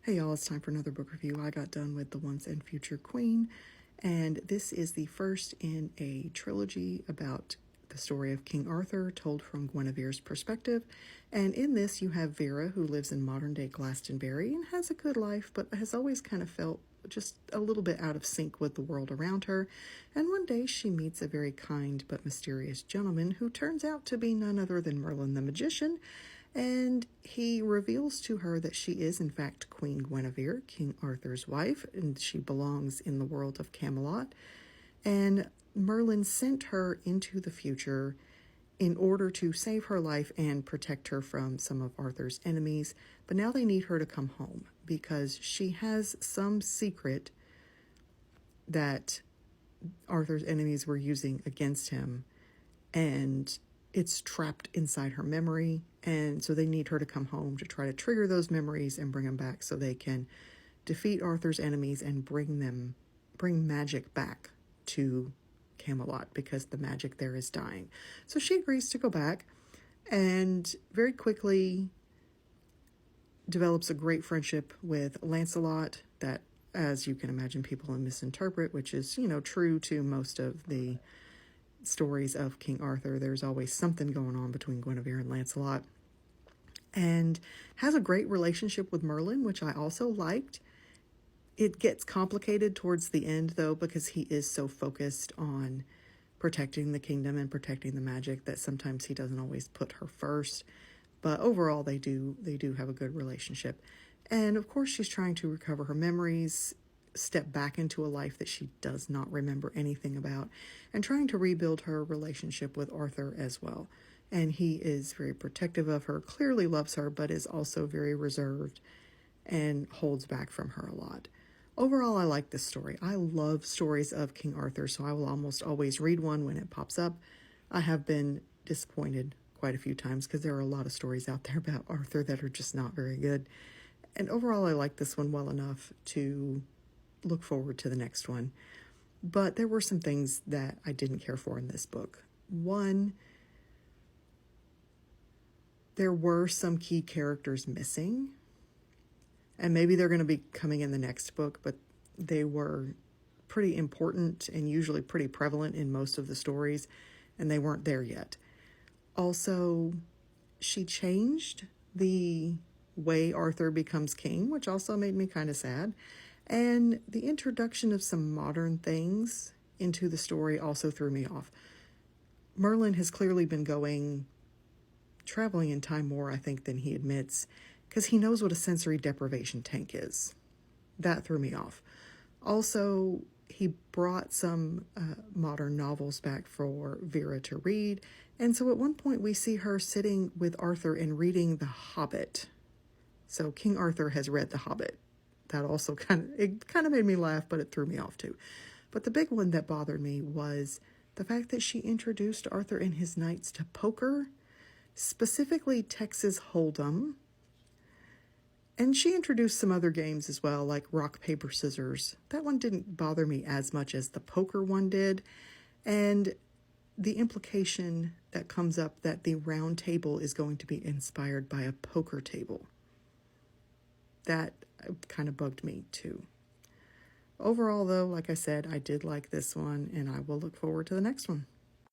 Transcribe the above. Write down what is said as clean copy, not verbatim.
Hey y'all, it's time for another book review. I got done with The Once and Future Queen, and this is the first in a trilogy about the story of King Arthur told from Guinevere's perspective. And in this, you have Vera, who lives in modern day Glastonbury and has a good life, but has always kind of felt just a little bit out of sync with the world around her. And one day she meets a very kind but mysterious gentleman who turns out to be none other than Merlin the magician. And he reveals to her that she is, in fact, Queen Guinevere, King Arthur's wife, and she belongs in the world of Camelot. And Merlin sent her into the future in order to save her life and protect her from some of Arthur's enemies. But now they need her to come home because she has some secret that Arthur's enemies were using against him, and it's trapped inside her memory. And so they need her to come home to try to trigger those memories and bring them back so they can defeat Arthur's enemies and bring magic back to Camelot, because the magic there is dying. So she agrees to go back and very quickly develops a great friendship with Lancelot that, as you can imagine, people misinterpret, which is, true to most of the stories of King Arthur. There's always something going on between Guinevere and Lancelot. And has a great relationship with Merlin, which I also liked. It gets complicated towards the end, though, because he is so focused on protecting the kingdom and protecting the magic that sometimes he doesn't always put her first. But overall, they do have a good relationship. And of course, she's trying to recover her memories, step back into a life that she does not remember anything about, and trying to rebuild her relationship with Arthur as well. And he is very protective of her, clearly loves her, but is also very reserved and holds back from her a lot. Overall, I like this story. I love stories of King Arthur, so I will almost always read one when it pops up. I have been disappointed quite a few times because there are a lot of stories out there about Arthur that are just not very good. And overall, I like this one well enough to look forward to the next one. But there were some things that I didn't care for in this book. One, there were some key characters missing, and maybe they're going to be coming in the next book, but they were pretty important and usually pretty prevalent in most of the stories, and they weren't there yet. Also, she changed the way Arthur becomes king, which also made me kind of sad. And the introduction of some modern things into the story also threw me off. Merlin has clearly been traveling in time more, I think, than he admits, because he knows what a sensory deprivation tank is. That threw me off. Also, he brought some modern novels back for Vera to read. And so at one point we see her sitting with Arthur and reading The Hobbit. So King Arthur has read The Hobbit. That also kind of made me laugh, but it threw me off too. But the big one that bothered me was the fact that she introduced Arthur and his knights to poker, specifically Texas Hold'em. And she introduced some other games as well, like rock, paper, scissors. That one didn't bother me as much as the poker one did. And the implication that comes up that the round table is going to be inspired by a poker table. That kind of bugged me too. Overall, though, like I said, I did like this one, and I will look forward to the next one.